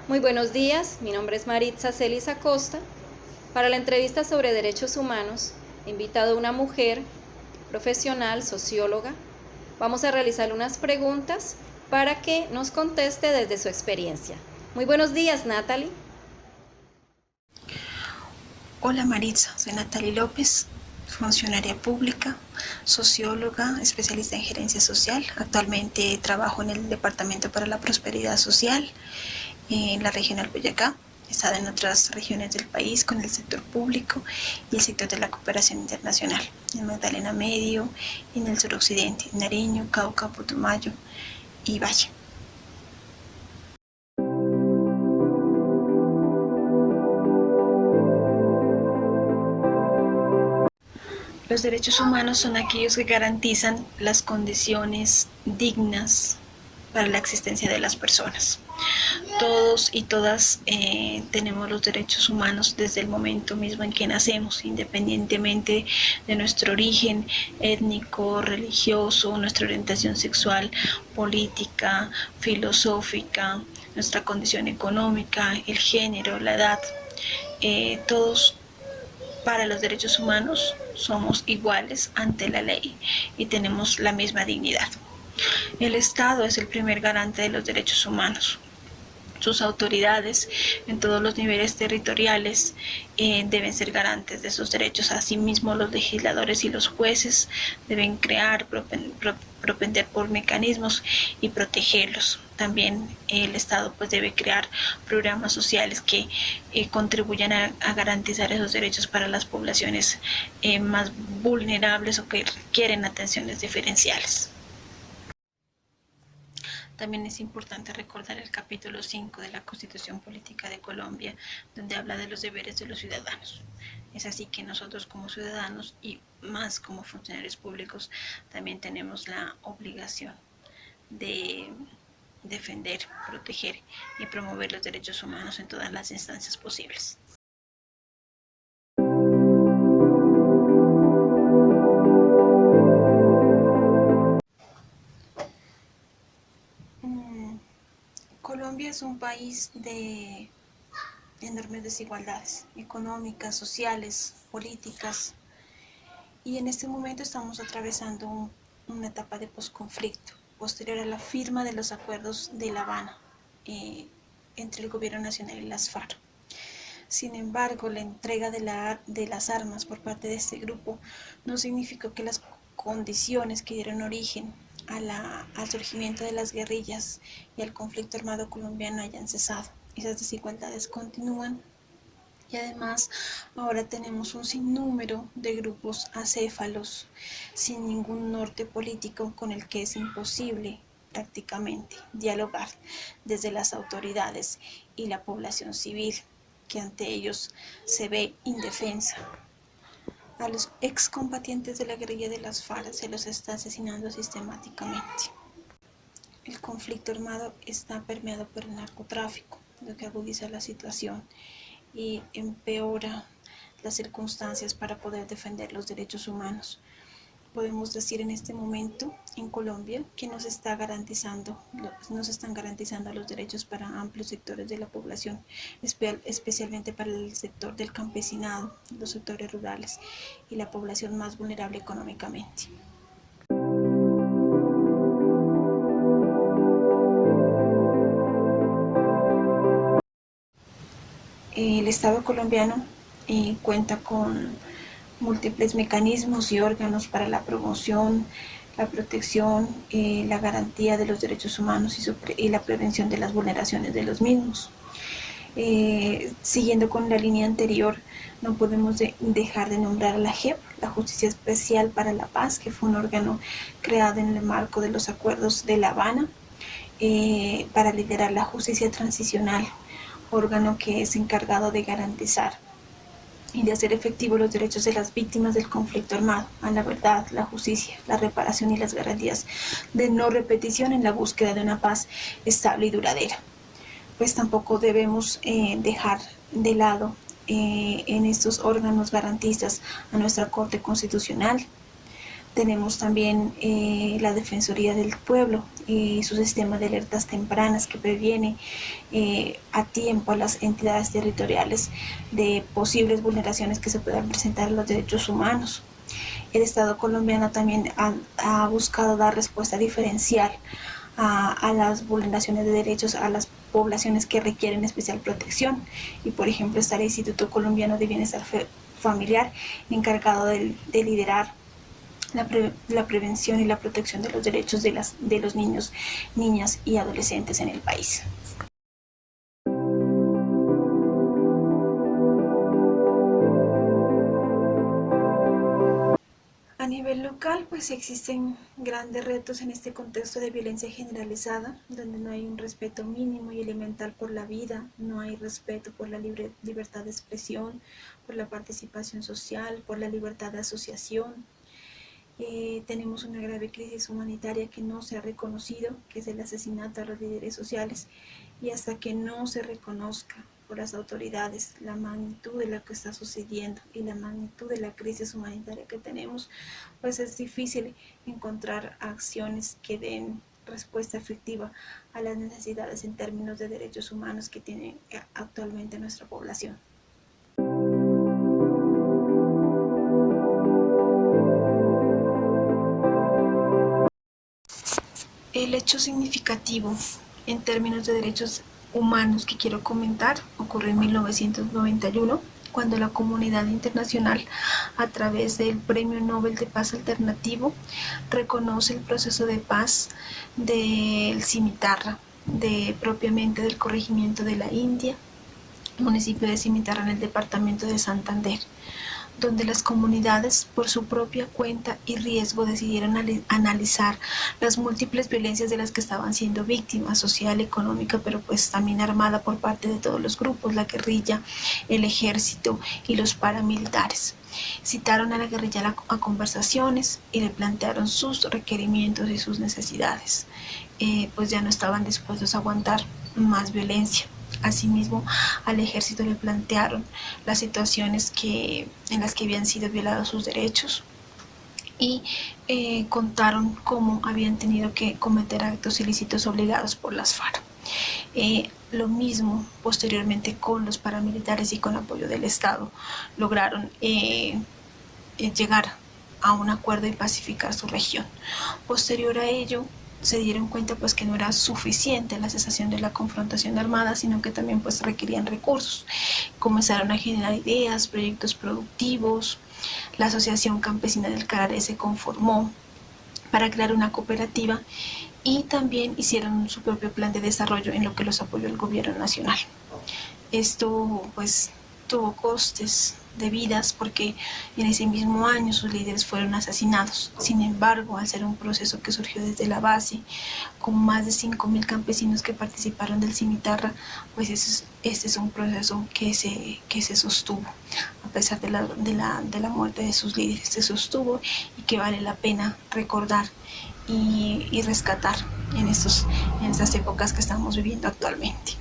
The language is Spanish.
Muy buenos días, mi nombre es Maritza Celis Acosta. Para la entrevista sobre derechos humanos, he invitado a una mujer profesional, socióloga. Vamos a realizarle unas preguntas para que nos conteste desde su experiencia. Muy buenos días, Natalie. Hola Maritza, soy Natalie López, funcionaria pública, socióloga, especialista en gerencia social. Actualmente trabajo en el Departamento para la Prosperidad Social en la Regional Boyacá. He estado en otras regiones del país con el sector público y el sector de la cooperación internacional, en Magdalena Medio, en el suroccidente, en Nariño, Cauca, Putumayo y Valle. Los derechos humanos son aquellos que garantizan las condiciones dignas para la existencia de las personas. Todos y todas tenemos los derechos humanos desde el momento mismo en que nacemos, independientemente de nuestro origen étnico, religioso, nuestra orientación sexual, política, filosófica, nuestra condición económica, el género, la edad. Todos para los derechos humanos somos iguales ante la ley y tenemos la misma dignidad. El Estado es el primer garante de los derechos humanos. Sus autoridades en todos los niveles territoriales deben ser garantes de esos derechos. Asimismo, los legisladores y los jueces deben crear, propender por mecanismos y protegerlos. También el Estado debe crear programas sociales que contribuyan a garantizar esos derechos para las poblaciones más vulnerables o que requieren atenciones diferenciales. También es importante recordar el capítulo 5 de la Constitución Política de Colombia, donde habla de los deberes de los ciudadanos. Es así que nosotros como ciudadanos y más como funcionarios públicos también tenemos la obligación de defender, proteger y promover los derechos humanos en todas las instancias posibles. Colombia es un país de enormes desigualdades económicas, sociales, políticas, y en este momento estamos atravesando una etapa de posconflicto, posterior a la firma de los acuerdos de La Habana entre el gobierno nacional y las FARC. Sin embargo, la entrega de las armas por parte de este grupo no significó que las condiciones que dieron origen al surgimiento de las guerrillas y al conflicto armado colombiano hayan cesado. Esas desigualdades continúan y además ahora tenemos un sinnúmero de grupos acéfalos sin ningún norte político con el que es imposible prácticamente dialogar desde las autoridades y la población civil, que ante ellos se ve indefensa. A los excombatientes de la guerrilla de las FARC se los está asesinando sistemáticamente. El conflicto armado está permeado por el narcotráfico, lo que agudiza la situación y empeora las circunstancias para poder defender los derechos humanos. Podemos decir en este momento en Colombia que nos están garantizando los derechos para amplios sectores de la población, especialmente para el sector del campesinado, los sectores rurales y la población más vulnerable económicamente. El Estado colombiano cuenta con múltiples mecanismos y órganos para la promoción, la protección, la garantía de los derechos humanos y la prevención de las vulneraciones de los mismos. Siguiendo con la línea anterior, no podemos dejar de nombrar a la JEP, la Justicia Especial para la Paz, que fue un órgano creado en el marco de los acuerdos de La Habana para liderar la justicia transicional, órgano que es encargado de garantizar y de hacer efectivos los derechos de las víctimas del conflicto armado, a la verdad, la justicia, la reparación y las garantías de no repetición en la búsqueda de una paz estable y duradera. Pues tampoco debemos dejar de lado en estos órganos garantistas a nuestra Corte Constitucional. Tenemos también la Defensoría del Pueblo y su sistema de alertas tempranas que previene a tiempo a las entidades territoriales de posibles vulneraciones que se puedan presentar a los derechos humanos. El Estado colombiano también ha buscado dar respuesta diferencial a las vulneraciones de derechos a las poblaciones que requieren especial protección, y por ejemplo está el Instituto Colombiano de Bienestar Familiar, encargado de liderar la prevención y la protección de los derechos de los niños, niñas y adolescentes en el país. A nivel local, pues existen grandes retos en este contexto de violencia generalizada, donde no hay un respeto mínimo y elemental por la vida, no hay respeto por la libertad de expresión, por la participación social, por la libertad de asociación. Tenemos una grave crisis humanitaria que no se ha reconocido, que es el asesinato a los líderes sociales, y hasta que no se reconozca por las autoridades la magnitud de lo que está sucediendo y la magnitud de la crisis humanitaria que tenemos, pues es difícil encontrar acciones que den respuesta efectiva a las necesidades en términos de derechos humanos que tiene actualmente nuestra población. El hecho significativo en términos de derechos humanos que quiero comentar ocurrió en 1991, cuando la comunidad internacional, a través del Premio Nobel de Paz Alternativo, reconoce el proceso de paz del Cimitarra, propiamente del corregimiento de la India, municipio de Cimitarra en el departamento de Santander, donde las comunidades por su propia cuenta y riesgo decidieron analizar las múltiples violencias de las que estaban siendo víctimas, social, económica, pero pues también armada por parte de todos los grupos, la guerrilla, el ejército y los paramilitares. Citaron a la guerrilla a conversaciones y le plantearon sus requerimientos y sus necesidades, pues ya no estaban dispuestos a aguantar más violencia. Asimismo, al ejército le plantearon las situaciones en las que habían sido violados sus derechos y contaron cómo habían tenido que cometer actos ilícitos obligados por las FARC. Lo mismo posteriormente con los paramilitares y con apoyo del Estado lograron llegar a un acuerdo y pacificar su región. Posterior a ello, se dieron cuenta pues que no era suficiente la cesación de la confrontación armada, sino que también pues requerían recursos. Comenzaron a generar ideas, proyectos productivos. La Asociación Campesina del Cararé se conformó para crear una cooperativa y también hicieron su propio plan de desarrollo, en lo que los apoyó el gobierno nacional. Esto pues tuvo costes de vidas, porque en ese mismo año sus líderes fueron asesinados. Sin embargo, al ser un proceso que surgió desde la base, con más de 5.000 campesinos que participaron del Cimitarra, pues este es un proceso que se sostuvo. A pesar de la muerte de sus líderes, se sostuvo, y que vale la pena recordar y rescatar en estas épocas que estamos viviendo actualmente.